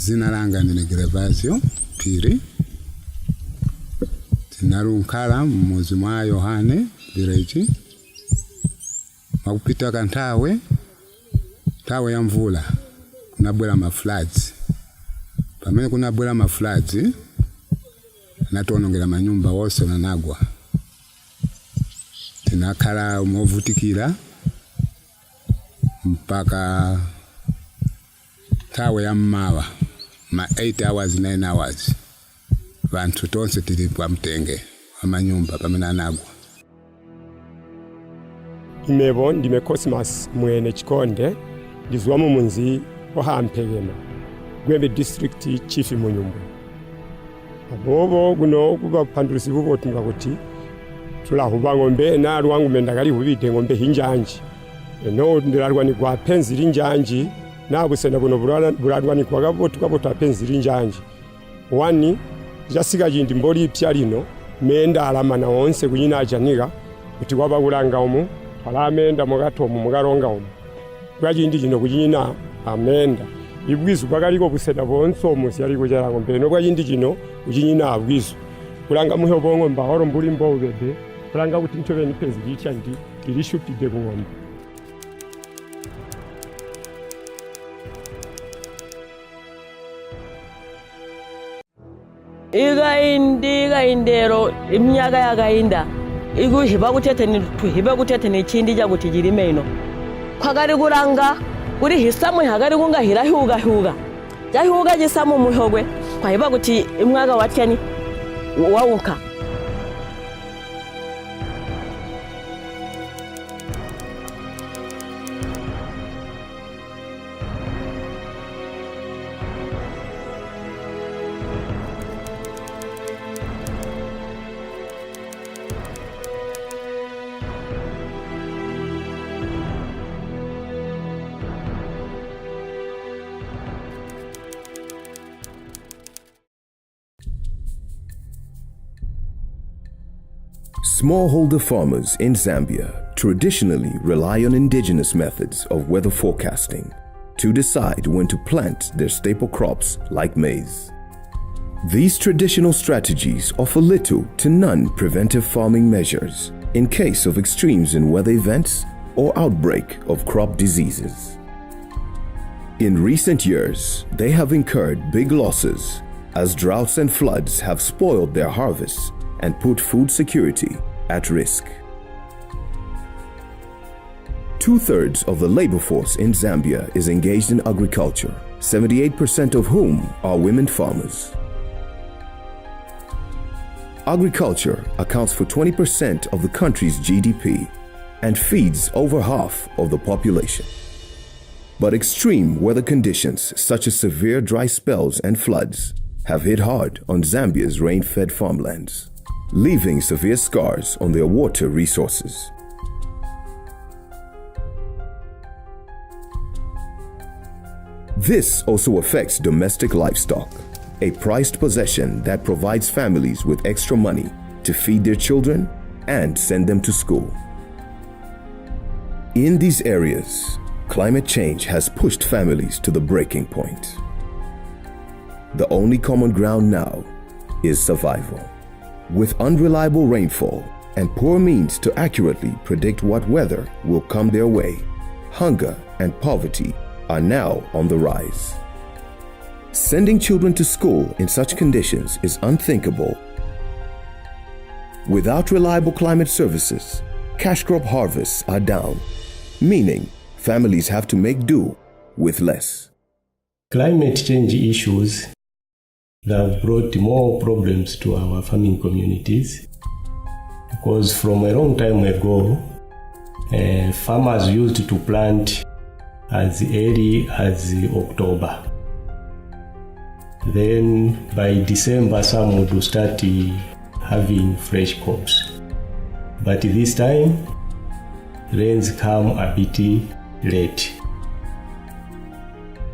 Zina langa ndine Gervasio Piri. Tinarunkala mwezi mwa Yohane village. Makupita kantawe ya mvula kunabwera mafloods. Pamene kunabwera mafloods natonongera manyumba wose nanagwa. Tinakhala movutikira mpaka tawe ya mmawa ma 8 hours 9 hours vantu tonse tili kwa mtenge amanyumba pamene anagwa. Imebo ndime Cosmas mwene Chikonde ndizwamo munzi ohampegema gwebe district chief munyumba. Abobo guno kuba pandulisi bubo tunga kuti tulahuba ngombe na rwangu mendakali hubite ngombe hinjanji. Eno ndirarwani kwa penzi rinjanji na busena buno burarwani kwa gabo tukabota penzi rinjanji. Wani jasiga jindi mboli pyalino menda alama na onse kunyina ajaniga kuti wabagulanga omu palamenda mugato mu mugaronga omu. Gwajindi jino kunyina amenda ibwizu bagaliko busena bonso omusi yali kujara ngombe no gwajindi jino kunyina abwizu. Kulanga muhe bongo mbahoro mbuli mbo bebe kulanga kuti ntobe ni penzi lichandi lirishupide ngombe. Iga indero imyaka yagainda igu hiba gutete ni chindi ja gutijirime ino kwagari guranga uri hisamu hagari gunga hirahuga jahuga gisamu muhogwe kwa hiba guti imwaga watyani wawuka. Smallholder farmers in Zambia traditionally rely on indigenous methods of weather forecasting to decide when to plant their staple crops like maize. These traditional strategies offer little to none preventive farming measures in case of extremes in weather events or outbreak of crop diseases. In recent years, they have incurred big losses as droughts and floods have spoiled their harvests and put food security at risk. 2/3 of the labor force in Zambia is engaged in agriculture, 78% of whom are women farmers. Agriculture accounts for 20% of the country's GDP and feeds over half of the population. But extreme weather conditions such as severe dry spells and floods have hit hard on Zambia's rain-fed farmlands, leaving severe scars on their water resources. This also affects domestic livestock, a prized possession that provides families with extra money to feed their children and send them to school. In these areas, climate change has pushed families to the breaking point. The only common ground now is survival. With unreliable rainfall and poor means to accurately predict what weather will come their way, hunger and poverty are now on the rise. Sending children to school in such conditions is unthinkable. Without reliable climate services, cash crop harvests are down, meaning families have to make do with less. Climate change issues have brought more problems to our farming communities because from a long time ago, farmers used to plant as early as October. Then by December, some would start having fresh crops. But this time, rains come a bit late.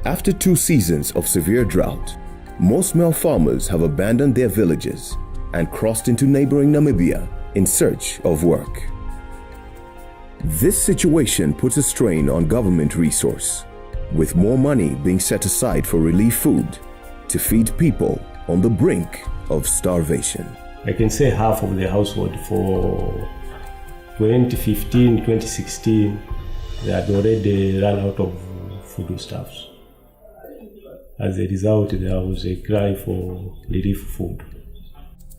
After 2 seasons of severe drought, most male farmers have abandoned their villages and crossed into neighboring Namibia in search of work. This situation puts a strain on government resource, with more money being set aside for relief food to feed people on the brink of starvation. I can say half of the household for 2015, 2016, they had already run out of foodstuffs. As a result, there was a cry for relief food.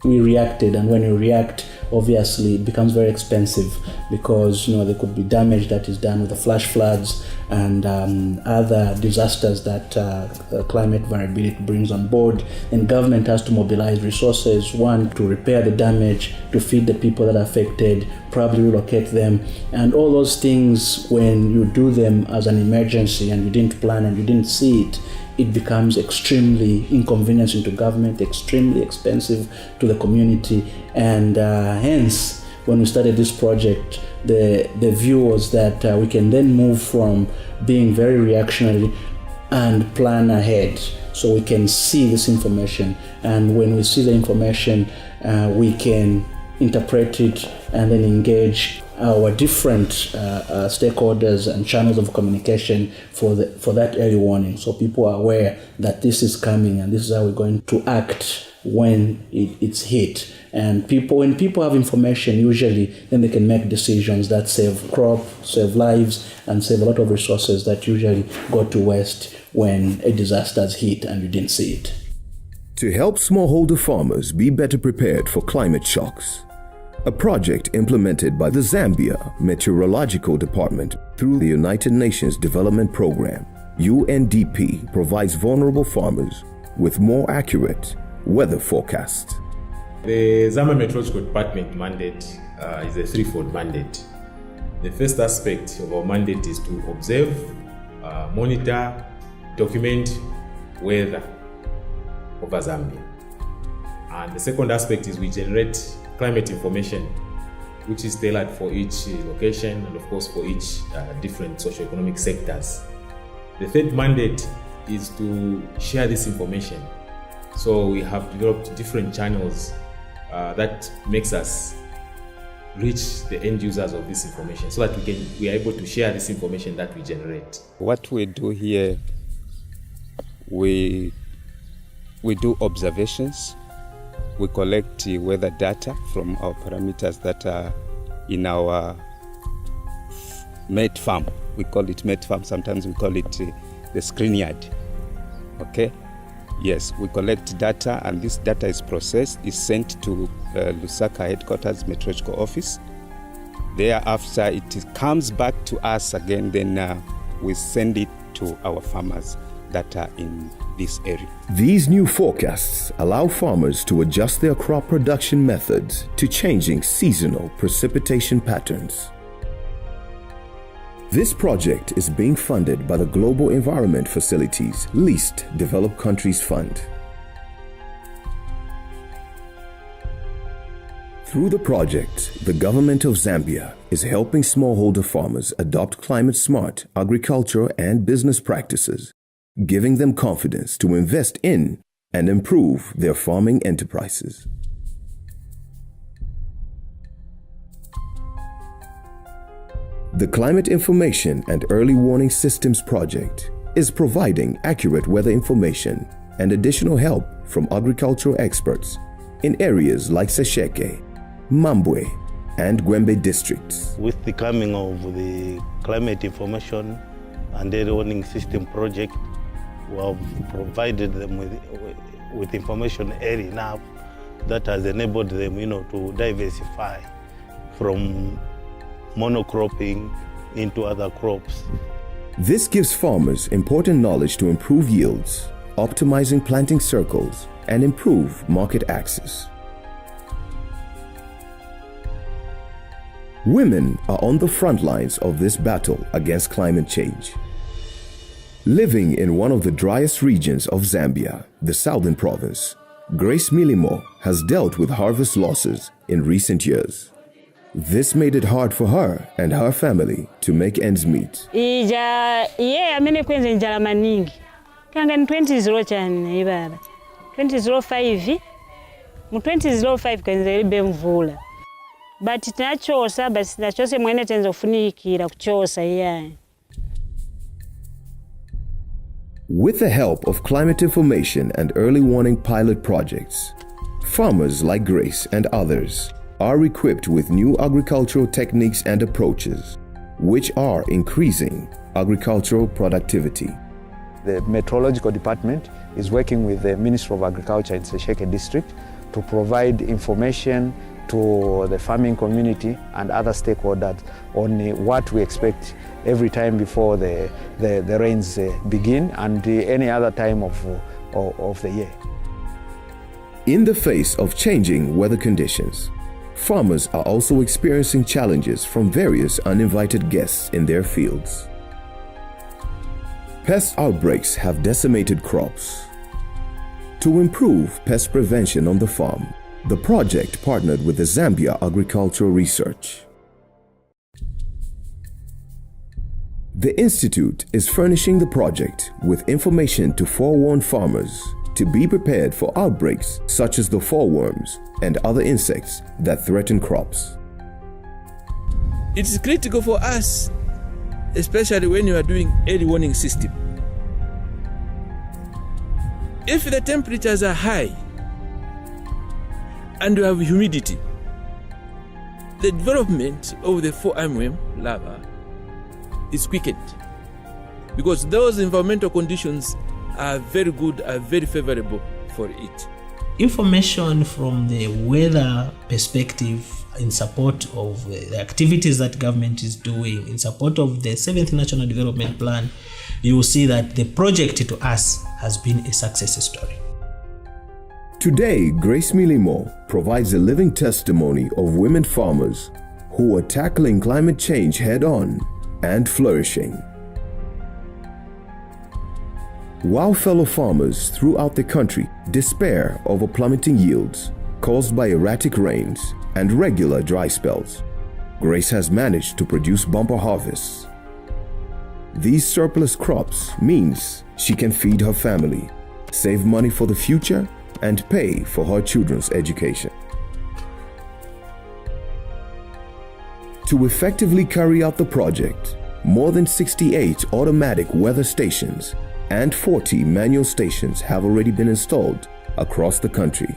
We reacted, and when you react, obviously it becomes very expensive because there could be damage that is done with the flash floods and other disasters that climate variability brings on board. And government has to mobilize resources, one, to repair the damage, to feed the people that are affected, probably relocate them, and all those things. When you do them as an emergency and you didn't plan and you didn't see it, it becomes extremely inconveniencing to government, extremely expensive to the community. And hence, when we started this project, the view was that we can then move from being very reactionary and plan ahead. So we can see this information, and when we see the information, we can interpret it and then engage our different stakeholders and channels of communication for that early warning, so people are aware that this is coming and this is how we're going to act when it's hit. And when people have information, usually then they can make decisions that save crop, save lives, and save a lot of resources that usually go to waste when a disaster's hit and you didn't see it. To help smallholder farmers be better prepared for climate shocks, a project implemented by the Zambia Meteorological Department through the United Nations Development Program, UNDP, provides vulnerable farmers with more accurate weather forecasts. The Zambia Meteorological Department mandate is a threefold mandate. The first aspect of our mandate is to observe, monitor, document weather over Zambia. And the second aspect is we generate climate information, which is tailored for each location and of course for each different socio-economic sectors. The third mandate is to share this information. So we have developed different channels that makes us reach the end users of this information so that we are able to share this information that we generate. What we do here, we do observations. We collect weather data from our parameters that are in our mate farm. We call it mate farm. Sometimes we call it the screen yard. Okay? Yes, we collect data, and this data is processed, is sent to Lusaka headquarters meteorological office. Thereafter, it comes back to us again. Then we send it to our farmers that are in this area. These new forecasts allow farmers to adjust their crop production methods to changing seasonal precipitation patterns. This project is being funded by the Global Environment Facility's Least Developed Countries Fund. Through the project, the Government of Zambia is helping smallholder farmers adopt climate-smart agriculture and business practices, giving them confidence to invest in and improve their farming enterprises. The Climate Information and Early Warning Systems Project is providing accurate weather information and additional help from agricultural experts in areas like Sesheke, Mambwe, and Gwembe districts. With the coming of the Climate Information and Early Warning System Project, we have provided them with information early enough that has enabled them, to diversify from monocropping into other crops. This gives farmers important knowledge to improve yields, optimizing planting circles, and improve market access. Women are on the front lines of this battle against climate change. Living in one of the driest regions of Zambia, the southern province, Grace Milimo has dealt with harvest losses in recent years. This made it hard for her and her family to make ends meet. Amene kwenze njala maningi. Kanga ni 20 chani ibara. 2005 mu 2005 kwenze libe mvula. But tinachosa basi tinachose mwene tenzo funikira kuchosa iyaye. With the help of climate information and early warning pilot projects, farmers like Grace and others are equipped with new agricultural techniques and approaches, which are increasing agricultural productivity. The Meteorological Department is working with the Ministry of Agriculture in Sesheke District to provide information to the farming community and other stakeholders on what we expect every time before the rains begin and any other time of the year. In the face of changing weather conditions, farmers are also experiencing challenges from various uninvited guests in their fields. Pest outbreaks have decimated crops. To improve pest prevention on the farm, the project partnered with the Zambia Agricultural Research. The Institute is furnishing the project with information to forewarn farmers to be prepared for outbreaks such as the fallworms and other insects that threaten crops. It is critical for us, especially when you are doing early warning system. If the temperatures are high and you have humidity, the development of the fall armyworm larva is quickened because those environmental conditions are very good, are very favorable for it. Information from the weather perspective in support of the activities that government is doing, in support of the 7th National Development Plan, you will see that the project to us has been a success story. Today, Grace Milimo provides a living testimony of women farmers who are tackling climate change head-on and flourishing. While fellow farmers throughout the country despair over plummeting yields caused by erratic rains and regular dry spells, Grace has managed to produce bumper harvests. These surplus crops means she can feed her family, save money for the future, and pay for her children's education. To effectively carry out the project, more than 68 automatic weather stations and 40 manual stations have already been installed across the country.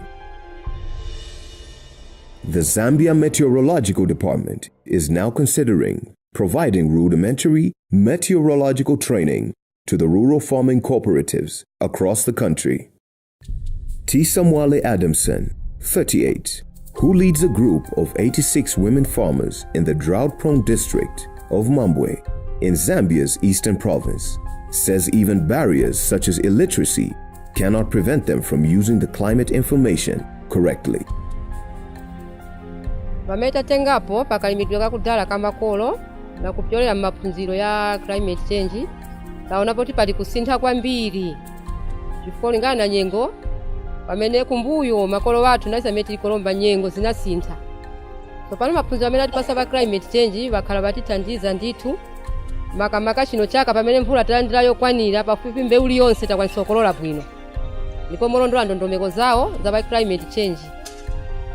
The Zambia Meteorological Department is now considering providing rudimentary meteorological training to the rural farming cooperatives across the country. T. Samwale Adamson, 38, who leads a group of 86 women farmers in the drought-prone district of Mambwe in Zambia's eastern province, says even barriers such as illiteracy cannot prevent them from using the climate information correctly. Pametatengapo pakalimidweka kudala kamakolo na kupyolera maphunziro ya climate change taona poti pali kusintha kwambiri chifukwa lingana na nyengo pamene kumbuyo makolo wathu nasamene tilikolomba nyengo zinasintha. So pano maphunziro amene atipasa pa climate change bakhala batithandiza ndithu makamaka chino chaka pamene mvula talandira yokwanira pafupi mbewu yonse takwanisa kukolola bwino ndipo molondola ndondomeko zawo za pa climate change.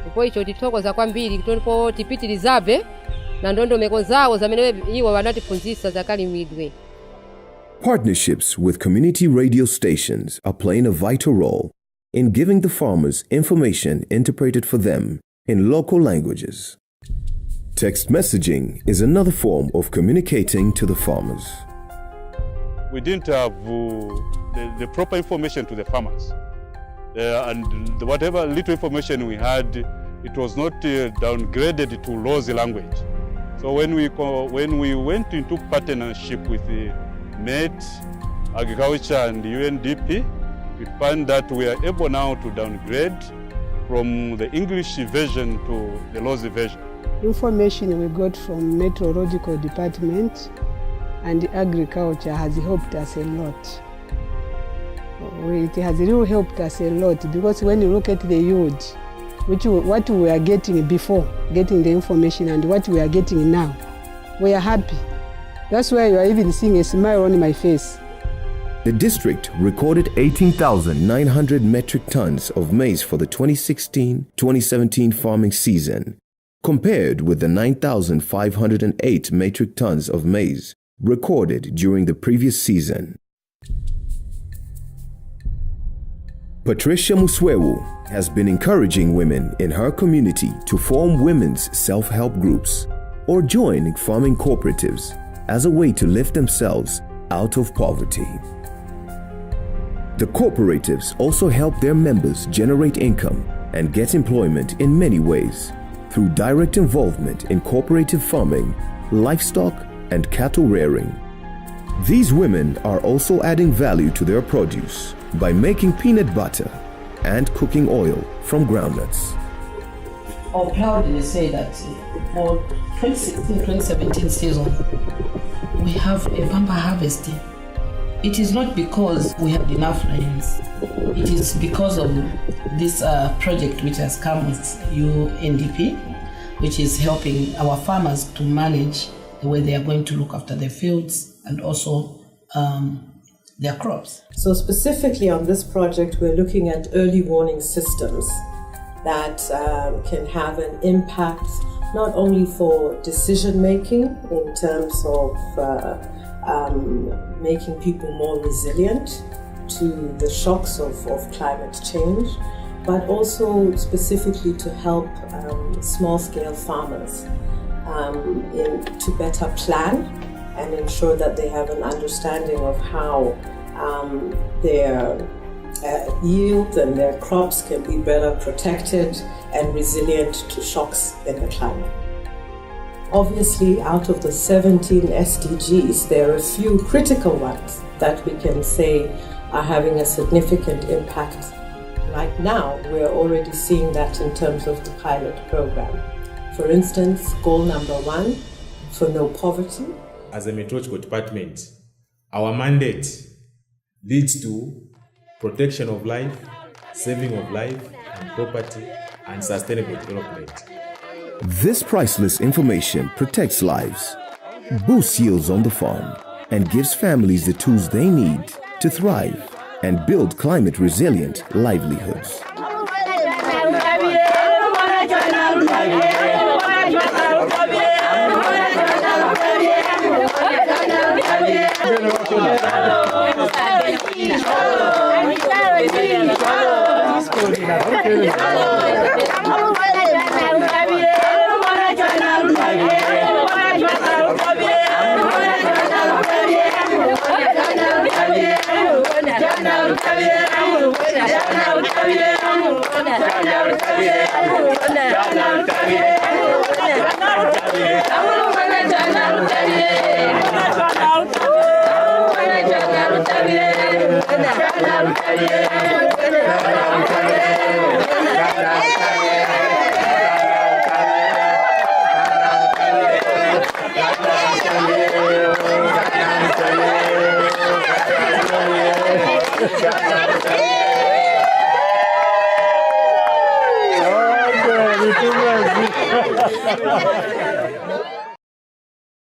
Ndipo icho tithokoza kwambiri ndipo tipitirizabe na ndondomeko zawo zamene iwo wanatiphunzitsa zakalimidwe. Partnerships with community radio stations are playing a vital role in giving the farmers information interpreted for them in local languages. Text messaging is another form of communicating to the farmers. We didn't have the proper information to the farmers. And whatever little information we had, it was not downgraded to Lozi language. So when we went into partnership with the Met, Agriculture and UNDP, we found that we are able now to downgrade from the English version to the Lozi version. Information we got from Meteorological Department and Agriculture has helped us a lot. It has really helped us a lot because when you look at the yield, what we were getting before getting the information and what we are getting now, we are happy. That's why you are even seeing a smile on my face. The district recorded 18,900 metric tons of maize for the 2016-2017 farming season, compared with the 9,508 metric tons of maize recorded during the previous season. Patricia Muswewu has been encouraging women in her community to form women's self-help groups or join farming cooperatives as a way to lift themselves out of poverty. The cooperatives also help their members generate income and get employment in many ways through direct involvement in cooperative farming, livestock, and cattle rearing. These women are also adding value to their produce by making peanut butter and cooking oil from groundnuts. I'll proudly say that for 2016-2017 season, we have a bumper harvest. It is not because we have enough rains. It is because of this project which has come with UNDP, which is helping our farmers to manage the way they are going to look after their fields and also their crops. So specifically on this project, we're looking at early warning systems that can have an impact not only for decision making in terms of making people more resilient to the shocks of climate change, but also specifically to help small-scale farmers to better plan and ensure that they have an understanding of how their yield and their crops can be better protected and resilient to shocks in the climate. Obviously, out of the 17 SDGs, there are a few critical ones that we can say are having a significant impact. Right now, we're already seeing that in terms of the pilot program. For instance, goal number 1, for no poverty. As a meteorological department, our mandate leads to protection of life, saving of life and property, and sustainable development. This priceless information protects lives, boosts yields on the farm, and gives families the tools they need to thrive and build climate-resilient livelihoods. Oh,